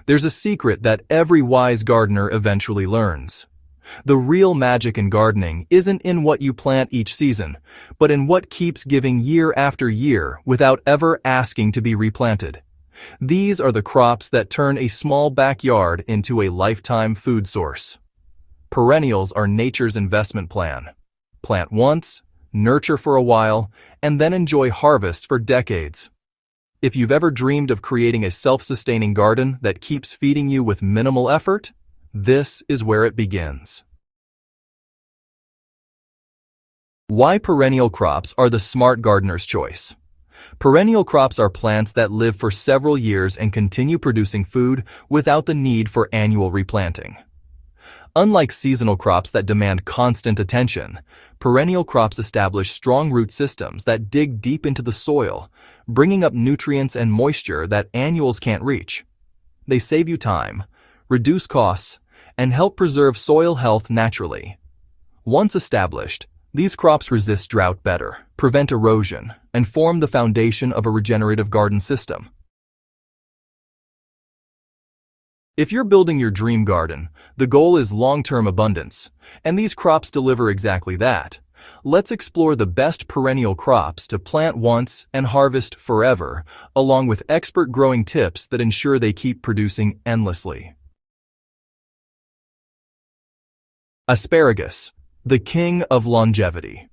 There's a secret that every wise gardener eventually learns. The real magic in gardening isn't in what you plant each season, but in what keeps giving year after year without ever asking to be replanted. These are the crops that turn a small backyard into a lifetime food source. Perennials are nature's investment plan. Plant once, nurture for a while, and then enjoy harvest for decades. If you've ever dreamed of creating a self-sustaining garden that keeps feeding you with minimal effort, this is where it begins. Why perennial crops are the smart gardener's choice? Perennial crops are plants that live for several years and continue producing food without the need for annual replanting. Unlike seasonal crops that demand constant attention, perennial crops establish strong root systems that dig deep into the soil, bringing up nutrients and moisture that annuals can't reach. They save you time, reduce costs, and help preserve soil health naturally. Once established, these crops resist drought better, prevent erosion, and form the foundation of a regenerative garden system. If you're building your dream garden, the goal is long-term abundance, and these crops deliver exactly that. Let's explore the best perennial crops to plant once and harvest forever, along with expert growing tips that ensure they keep producing endlessly. Asparagus, the king of longevity.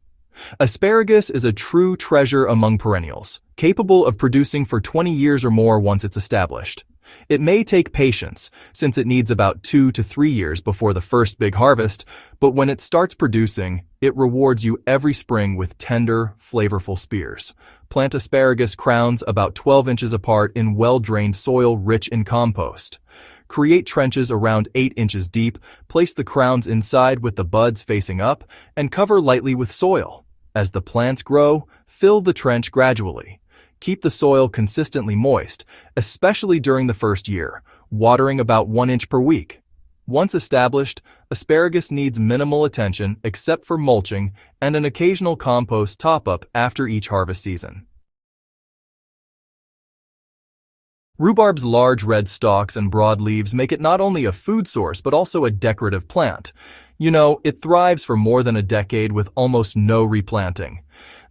Asparagus is a true treasure among perennials, capable of producing for 20 years or more once it's established. It may take patience, since it needs about 2 to 3 years before the first big harvest, but when it starts producing, it rewards you every spring with tender, flavorful spears. Plant asparagus crowns about 12 inches apart in well-drained soil rich in compost. Create trenches around 8 inches deep, place the crowns inside with the buds facing up, and cover lightly with soil. As the plants grow, fill the trench gradually. Keep the soil consistently moist, especially during the first year, watering about 1 inch per week. Once established, asparagus needs minimal attention except for mulching and an occasional compost top-up after each harvest season. Rhubarb's large red stalks and broad leaves make it not only a food source but also a decorative plant. It thrives for more than a decade with almost no replanting.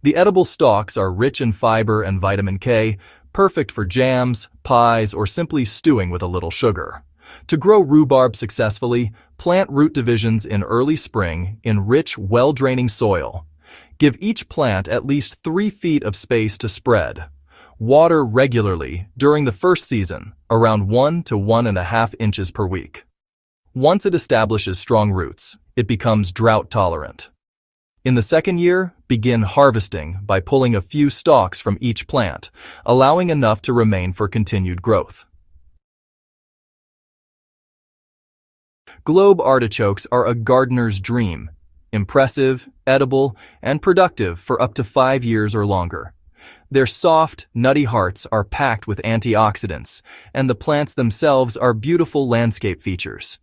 The edible stalks are rich in fiber and vitamin K, perfect for jams, pies, or simply stewing with a little sugar. To grow rhubarb successfully, plant root divisions in early spring in rich, well-draining soil. Give each plant at least 3 feet of space to spread. Water regularly during the first season, around 1 to 1.5 inches per week. Once it establishes strong roots, it becomes drought-tolerant. In the second year, begin harvesting by pulling a few stalks from each plant, allowing enough to remain for continued growth. Globe artichokes are a gardener's dream, impressive, edible, and productive for up to 5 years or longer. Their soft, nutty hearts are packed with antioxidants, and the plants themselves are beautiful landscape features.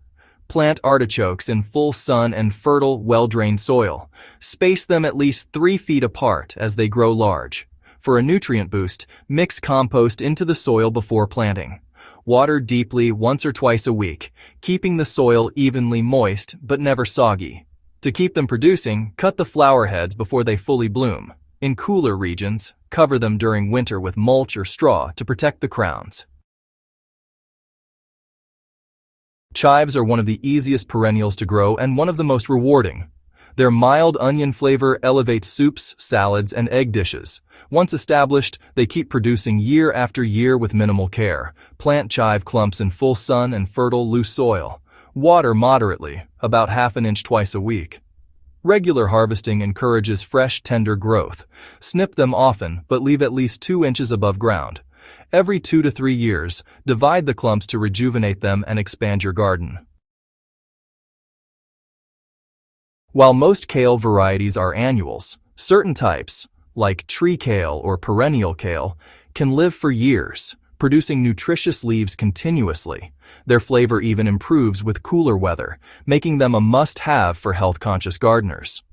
Plant artichokes in full sun and fertile, well-drained soil. Space them at least 3 feet apart as they grow large. For a nutrient boost, mix compost into the soil before planting. Water deeply once or twice a week, keeping the soil evenly moist but never soggy. To keep them producing, cut the flower heads before they fully bloom. In cooler regions, cover them during winter with mulch or straw to protect the crowns. Chives are one of the easiest perennials to grow and one of the most rewarding. Their mild onion flavor elevates soups, salads, and egg dishes. Once established, they keep producing year after year with minimal care. Plant chive clumps in full sun and fertile, loose soil. Water moderately, about 1/2 inch twice a week. Regular harvesting encourages fresh, tender growth. Snip them often, but leave at least 2 inches above ground. Every 2 to 3 years, divide the clumps to rejuvenate them and expand your garden. While most kale varieties are annuals, certain types, like tree kale or perennial kale, can live for years, producing nutritious leaves continuously. Their flavor even improves with cooler weather, making them a must-have for health-conscious gardeners.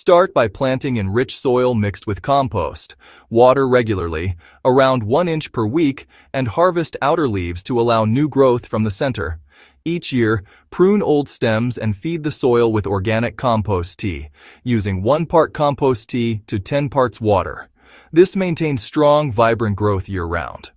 Start by planting in rich soil mixed with compost. Water regularly, around 1 inch per week, and harvest outer leaves to allow new growth from the center. Each year, prune old stems and feed the soil with organic compost tea, using 1 part compost tea to 10 parts water. This maintains strong, vibrant growth year-round.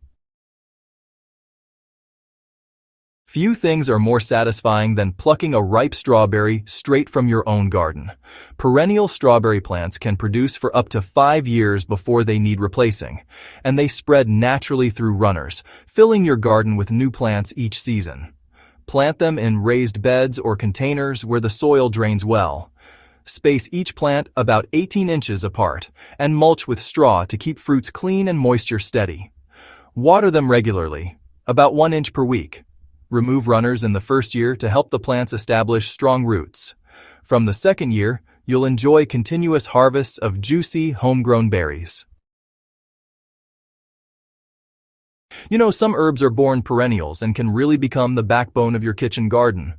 Few things are more satisfying than plucking a ripe strawberry straight from your own garden. Perennial strawberry plants can produce for up to 5 years before they need replacing, and they spread naturally through runners, filling your garden with new plants each season. Plant them in raised beds or containers where the soil drains well. Space each plant about 18 inches apart, and mulch with straw to keep fruits clean and moisture steady. Water them regularly, about 1 inch per week. Remove runners in the first year to help the plants establish strong roots. From the second year, you'll enjoy continuous harvests of juicy, homegrown berries. You know, some herbs are born perennials and can really become the backbone of your kitchen garden.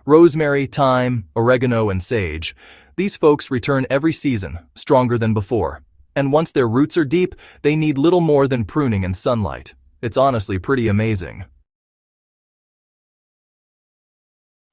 Rosemary, thyme, oregano, and sage. These folks return every season, stronger than before. And once their roots are deep, they need little more than pruning and sunlight. It's honestly pretty amazing.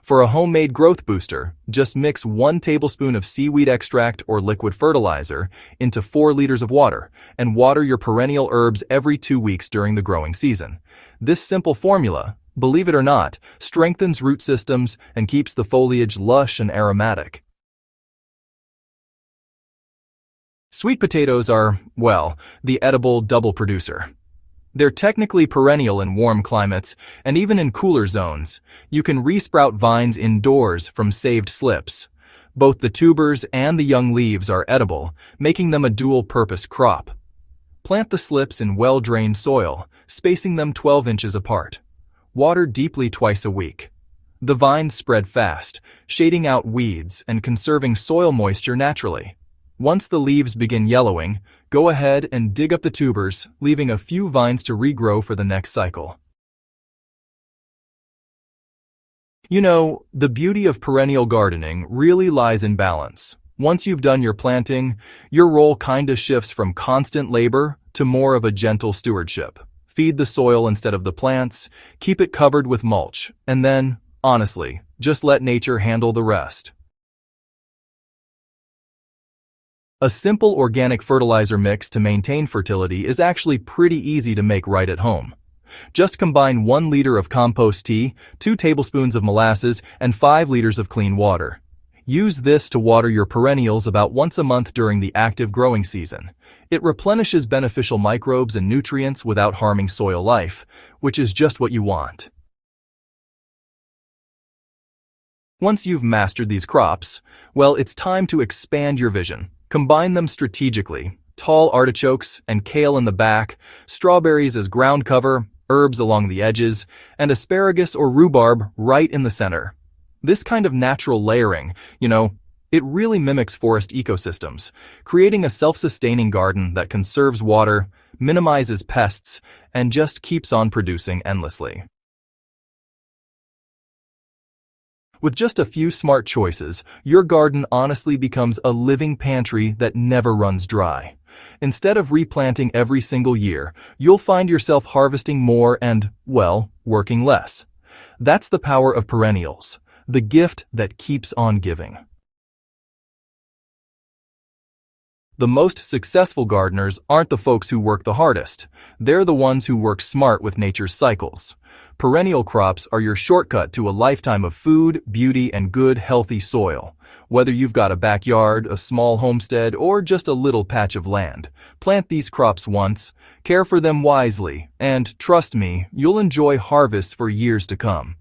For a homemade growth booster, just mix 1 tablespoon of seaweed extract or liquid fertilizer into 4 liters of water and water your perennial herbs every 2 weeks during the growing season. This simple formula, believe it or not, strengthens root systems and keeps the foliage lush and aromatic. Sweet potatoes are, well, the edible double producer. They're technically perennial in warm climates, and even in cooler zones, you can resprout vines indoors from saved slips. Both the tubers and the young leaves are edible, making them a dual-purpose crop. Plant the slips in well-drained soil, spacing them 12 inches apart. Water deeply twice a week. The vines spread fast, shading out weeds and conserving soil moisture naturally. Once the leaves begin yellowing, go ahead and dig up the tubers, leaving a few vines to regrow for the next cycle. You know, the beauty of perennial gardening really lies in balance. Once you've done your planting, your role kinda shifts from constant labor to more of a gentle stewardship. Feed the soil instead of the plants, keep it covered with mulch, and then, honestly, just let nature handle the rest. A simple organic fertilizer mix to maintain fertility is actually pretty easy to make right at home. Just combine 1 liter of compost tea, 2 tablespoons of molasses, and 5 liters of clean water. Use this to water your perennials about once a month during the active growing season. It replenishes beneficial microbes and nutrients without harming soil life, which is just what you want. Once you've mastered these crops, well, it's time to expand your vision. Combine them strategically, tall artichokes and kale in the back, strawberries as ground cover, herbs along the edges, and asparagus or rhubarb right in the center. This kind of natural layering, it really mimics forest ecosystems, creating a self-sustaining garden that conserves water, minimizes pests, and just keeps on producing endlessly. With just a few smart choices, your garden honestly becomes a living pantry that never runs dry. Instead of replanting every single year, you'll find yourself harvesting more and, well, working less. That's the power of perennials, the gift that keeps on giving. The most successful gardeners aren't the folks who work the hardest. They're the ones who work smart with nature's cycles. Perennial crops are your shortcut to a lifetime of food, beauty, and good, healthy soil. Whether you've got a backyard, a small homestead, or just a little patch of land, plant these crops once, care for them wisely, and trust me, you'll enjoy harvests for years to come.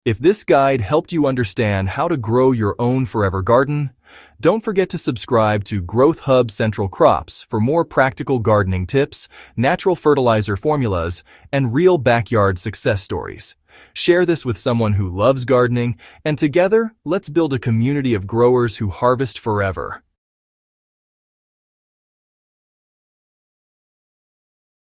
If this guide helped you understand how to grow your own forever garden, don't forget to subscribe to Growth Hub Central Crops for more practical gardening tips, natural fertilizer formulas, and real backyard success stories. Share this with someone who loves gardening, and together, let's build a community of growers who harvest forever.